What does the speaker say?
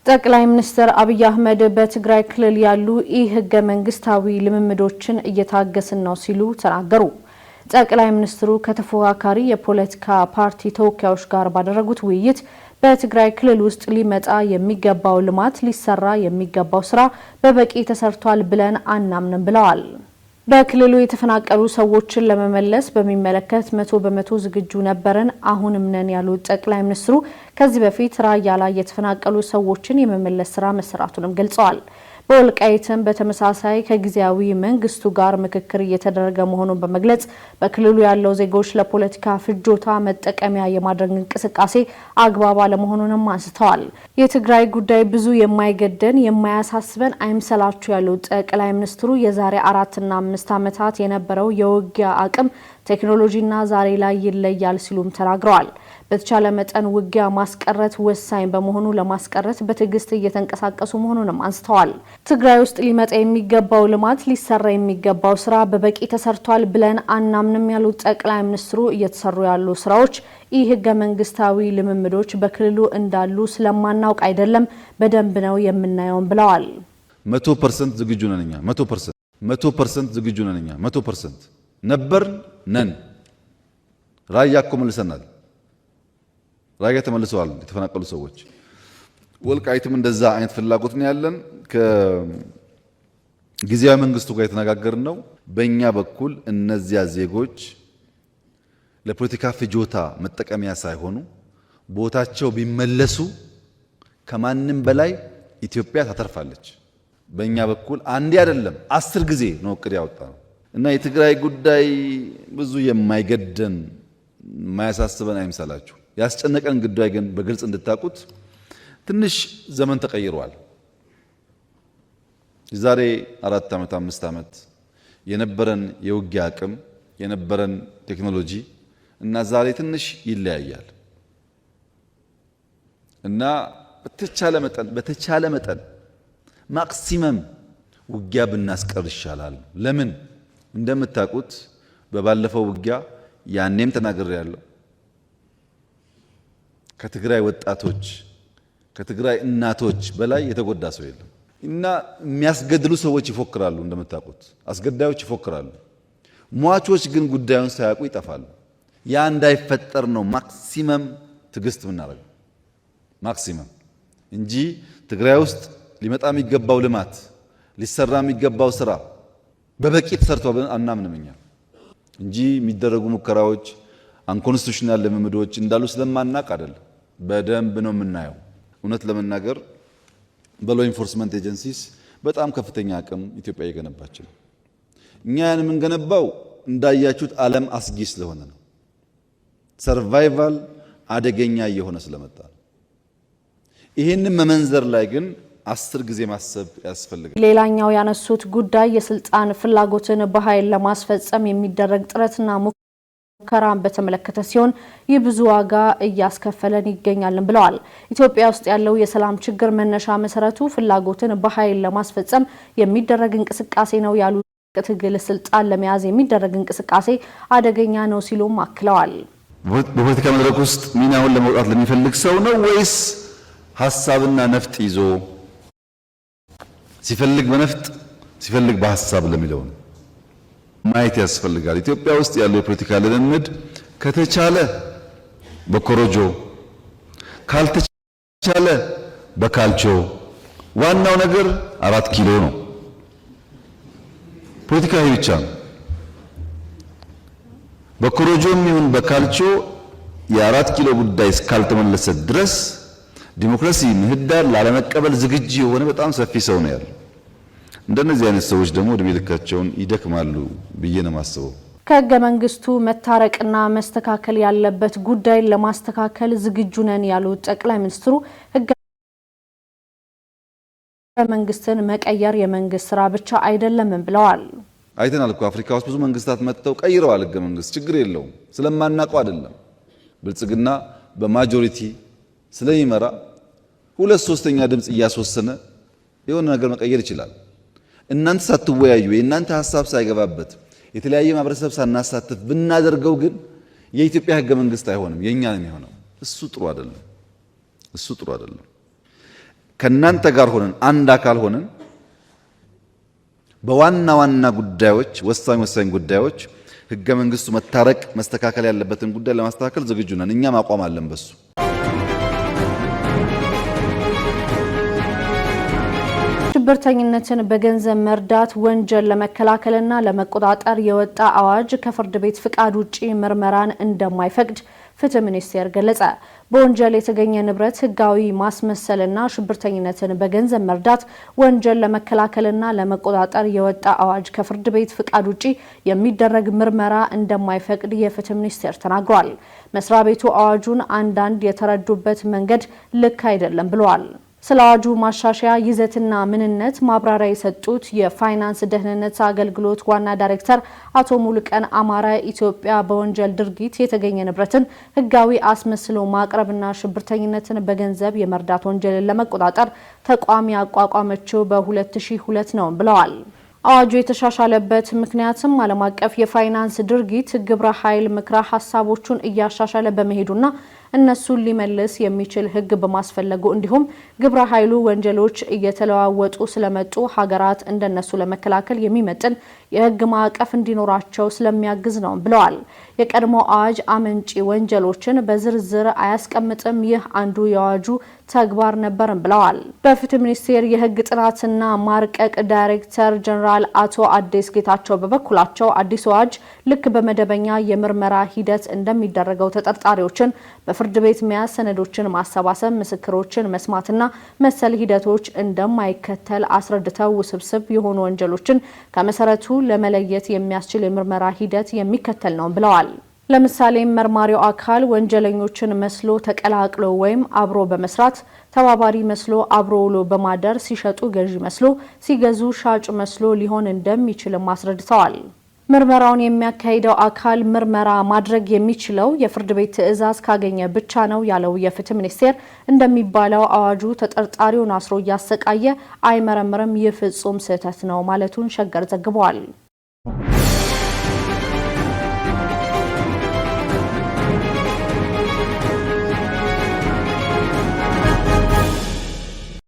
ጠቅላይ ሚኒስትር አብይ አህመድ በትግራይ ክልል ያሉ ህገ መንግስታዊ ልምምዶችን እየታገስን ነው ሲሉ ተናገሩ። ጠቅላይ ሚኒስትሩ ከተፎካካሪ የፖለቲካ ፓርቲ ተወካዮች ጋር ባደረጉት ውይይት በትግራይ ክልል ውስጥ ሊመጣ የሚገባው ልማት ሊሰራ የሚገባው ስራ በበቂ ተሰርቷል ብለን አናምንም ብለዋል። በክልሉ የተፈናቀሉ ሰዎችን ለመመለስ በሚመለከት 100% ዝግጁ ነበርን አሁንም ነን ያሉት ጠቅላይ ሚኒስትሩ ከዚህ በፊት ራያ ላይ የተፈናቀሉ ሰዎችን የመመለስ ስራ መሰራቱንም ገልጸዋል። በወልቃይትም በተመሳሳይ ከጊዜያዊ መንግስቱ ጋር ምክክር እየተደረገ መሆኑን በመግለጽ በክልሉ ያለው ዜጎች ለፖለቲካ ፍጆታ መጠቀሚያ የማድረግ እንቅስቃሴ አግባብ አለመሆኑንም አንስተዋል። የትግራይ ጉዳይ ብዙ የማይገደን የማያሳስበን አይምሰላችሁ ያሉት ጠቅላይ ሚኒስትሩ የዛሬ 4 እና 5 ዓመታት የነበረው የውጊያ አቅም ቴክኖሎጂና ዛሬ ላይ ይለያል ሲሉም ተናግረዋል። በተቻለ መጠን ውጊያ ማስቀረት ወሳኝ በመሆኑ ለማስቀረት በትዕግስት እየተንቀሳቀሱ መሆኑንም አንስተዋል። ትግራይ ውስጥ ሊመጣ የሚገባው ልማት ሊሰራ የሚገባው ስራ በበቂ ተሰርቷል ብለን አናምንም ያሉት ጠቅላይ ሚኒስትሩ እየተሰሩ ያሉ ስራዎች ህገ መንግስታዊ ልምምዶች በክልሉ እንዳሉ ስለማናውቅ አይደለም በደንብ ነው የምናየው ብለዋል። 100% ዝግጁ ነን እኛ 100% ዝግጁ ነን እኛ 100% ነበር ነን። ራያ እኮ መልሰናል። ራያ ተመልሰዋል የተፈናቀሉ ሰዎች። ወልቃይትም እንደዛ አይነት ፍላጎት ነው ያለን። ከጊዜያዊ መንግስቱ ጋር የተነጋገርን ነው። በእኛ በኩል እነዚያ ዜጎች ለፖለቲካ ፍጆታ መጠቀሚያ ሳይሆኑ ቦታቸው ቢመለሱ ከማንም በላይ ኢትዮጵያ ታተርፋለች። በእኛ በኩል አንዴ አይደለም 10 ጊዜ ነው እቅድ ያወጣነው እና የትግራይ ጉዳይ ብዙ የማይገደን የማያሳስበን አይምሰላችሁ። ያስጨነቀን ጉዳይ ግን በግልጽ እንድታቁት ትንሽ ዘመን ተቀይሯል። የዛሬ 4 ዓመት 5 ዓመት የነበረን የውጊያ አቅም የነበረን ቴክኖሎጂ እና ዛሬ ትንሽ ይለያያል እና በተቻለ መጠን ማክሲመም ውጊያ ብናስቀር ይሻላል። ለምን እንደምታቁት በባለፈው ውጊያ ያኔም ተናግሬያለሁ። ከትግራይ ወጣቶች ከትግራይ እናቶች በላይ የተጎዳ ሰው የለም እና የሚያስገድሉ ሰዎች ይፎክራሉ። እንደምታቁት አስገዳዮች ይፎክራሉ። ሟቾች ግን ጉዳዩን ሳያውቁ ይጠፋሉ። ያ እንዳይፈጠር ነው ማክሲመም ትግስት ምናደርገው ማክሲመም እንጂ ትግራይ ውስጥ ሊመጣ የሚገባው ልማት ሊሰራ የሚገባው ስራ በበቂ ተሰርቷል አናምንም እኛ እንጂ የሚደረጉ ሙከራዎች አንኮንስቲቱሽናል ልምምዶች እንዳሉ ስለማናቅ አይደለም። በደንብ ነው የምናየው። እውነት ለመናገር በሎ ኢንፎርስመንት ኤጀንሲስ በጣም ከፍተኛ አቅም ኢትዮጵያ እየገነባች ነው። እኛ ያን የምንገነባው እንዳያችሁት ዓለም አስጊ ስለሆነ ነው። ሰርቫይቫል አደገኛ እየሆነ ስለመጣ ነው። ይህንን መመንዘር ላይ ግን 10 ጊዜ ማሰብ ያስፈልጋል። ሌላኛው ያነሱት ጉዳይ የስልጣን ፍላጎትን በኃይል ለማስፈጸም የሚደረግ ጥረትና ሙከራን በተመለከተ ሲሆን ይህ ብዙ ዋጋ እያስከፈለን ይገኛልን ብለዋል። ኢትዮጵያ ውስጥ ያለው የሰላም ችግር መነሻ መሰረቱ ፍላጎትን በኃይል ለማስፈጸም የሚደረግ እንቅስቃሴ ነው ያሉ ትግል ስልጣን ለመያዝ የሚደረግ እንቅስቃሴ አደገኛ ነው ሲሉም አክለዋል። በፖለቲካ መድረክ ውስጥ ሚናውን ለመውጣት ለሚፈልግ ሰው ነው ወይስ ሐሳብና ነፍጥ ይዞ ሲፈልግ በነፍጥ ሲፈልግ በሐሳብ ለሚለው ማየት ያስፈልጋል። ኢትዮጵያ ውስጥ ያለው የፖለቲካ ልምምድ ከተቻለ በኮሮጆ ካልተቻለ በካልቾ ዋናው ነገር 4 ኪሎ ነው። ፖለቲካ ይሄ ብቻ ነው። በኮሮጆም ይሁን በካልቾ የ4 ኪሎ ጉዳይ እስካልተመለሰ ድረስ ዲሞክራሲ ምህዳር ላለመቀበል ዝግጁ የሆነ በጣም ሰፊ ሰው ነው ያለው። እንደነዚህ አይነት ሰዎች ደግሞ እድሜ ልካቸውን ይደክማሉ ብዬ ነው የማስበው። ከህገ መንግስቱ መታረቅና መስተካከል ያለበት ጉዳይ ለማስተካከል ዝግጁ ነን ያሉት ጠቅላይ ሚኒስትሩ ህገ መንግስትን መቀየር የመንግስት ስራ ብቻ አይደለም ብለዋል። አይተናል እኮ አፍሪካ ውስጥ ብዙ መንግስታት መጥተው ቀይረዋል ህገ መንግስት። ችግር የለውም ስለማናውቀው አይደለም። ብልጽግና በማጆሪቲ ስለሚመራ 2/3 ድምጽ እያስወሰነ የሆነ ነገር መቀየር ይችላል። እናንተ ሳትወያዩ የእናንተ ሐሳብ ሳይገባበት የተለያየ ማህበረሰብ ሳናሳትፍ ብናደርገው ግን የኢትዮጵያ ህገ መንግስት አይሆንም፣ የኛ ነው የሚሆነው። እሱ ጥሩ አይደለም። ከናንተ ጋር ሆነን አንድ አካል ሆነን በዋና ዋና ጉዳዮች ወሳኝ ጉዳዮች ህገ መንግስቱ መታረቅ መስተካከል ያለበትን ጉዳይ ለማስተካከል ዝግጁ ነን። እኛም አቋም አለን በሱ። ሽብርተኝነትን በገንዘብ መርዳት ወንጀል ለመከላከልና ለመቆጣጠር የወጣ አዋጅ ከፍርድ ቤት ፍቃድ ውጪ ምርመራን እንደማይፈቅድ ፍትህ ሚኒስቴር ገለጸ። በወንጀል የተገኘ ንብረት ህጋዊ ማስመሰልና ሽብርተኝነትን በገንዘብ መርዳት ወንጀል ለመከላከልና ለመቆጣጠር የወጣ አዋጅ ከፍርድ ቤት ፍቃድ ውጪ የሚደረግ ምርመራ እንደማይፈቅድ የፍትህ ሚኒስቴር ተናግሯል። መስሪያ ቤቱ አዋጁን አንዳንድ የተረዱበት መንገድ ልክ አይደለም ብለዋል። ስለ አዋጁ ማሻሻያ ይዘትና ምንነት ማብራሪያ የሰጡት የፋይናንስ ደህንነት አገልግሎት ዋና ዳይሬክተር አቶ ሙሉቀን አማረ ኢትዮጵያ በወንጀል ድርጊት የተገኘ ንብረትን ህጋዊ አስመስሎ ማቅረብና ሽብርተኝነትን በገንዘብ የመርዳት ወንጀልን ለመቆጣጠር ተቋም ያቋቋመችው በ2002 ነው ብለዋል። አዋጁ የተሻሻለበት ምክንያትም ዓለም አቀፍ የፋይናንስ ድርጊት ግብረ ኃይል ምክረ ሀሳቦቹን እያሻሻለ በመሄዱና እነሱን ሊመልስ የሚችል ህግ በማስፈለጉ እንዲሁም ግብረ ኃይሉ ወንጀሎች እየተለዋወጡ ስለመጡ ሀገራት እንደነሱ ለመከላከል የሚመጥን የህግ ማዕቀፍ እንዲኖራቸው ስለሚያግዝ ነው ብለዋል። የቀድሞ አዋጅ አመንጪ ወንጀሎችን በዝርዝር አያስቀምጥም። ይህ አንዱ የአዋጁ ተግባር ነበርም ብለዋል። በፍትህ ሚኒስቴር የህግ ጥናትና ማርቀቅ ዳይሬክተር ጀነራል አቶ አዲስ ጌታቸው በበኩላቸው አዲስ አዋጅ ልክ በመደበኛ የምርመራ ሂደት እንደሚደረገው ተጠርጣሪዎችን በፍርድ ቤት መያዝ፣ ሰነዶችን ማሰባሰብ፣ ምስክሮችን መስማትና መሰል ሂደቶች እንደማይከተል አስረድተው ውስብስብ የሆኑ ወንጀሎችን ከመሰረቱ ለመለየት የሚያስችል የምርመራ ሂደት የሚከተል ነው ብለዋል። ለምሳሌ መርማሪው አካል ወንጀለኞችን መስሎ ተቀላቅሎ ወይም አብሮ በመስራት ተባባሪ መስሎ አብሮ ውሎ በማደር ሲሸጡ ገዢ መስሎ ሲገዙ ሻጭ መስሎ ሊሆን እንደሚችልም አስረድተዋል። ምርመራውን የሚያካሂደው አካል ምርመራ ማድረግ የሚችለው የፍርድ ቤት ትዕዛዝ ካገኘ ብቻ ነው ያለው የፍትህ ሚኒስቴር እንደሚባለው አዋጁ ተጠርጣሪውን አስሮ እያሰቃየ አይመረምርም። ይህ ፍጹም ስህተት ነው ማለቱን ሸገር ዘግቧል።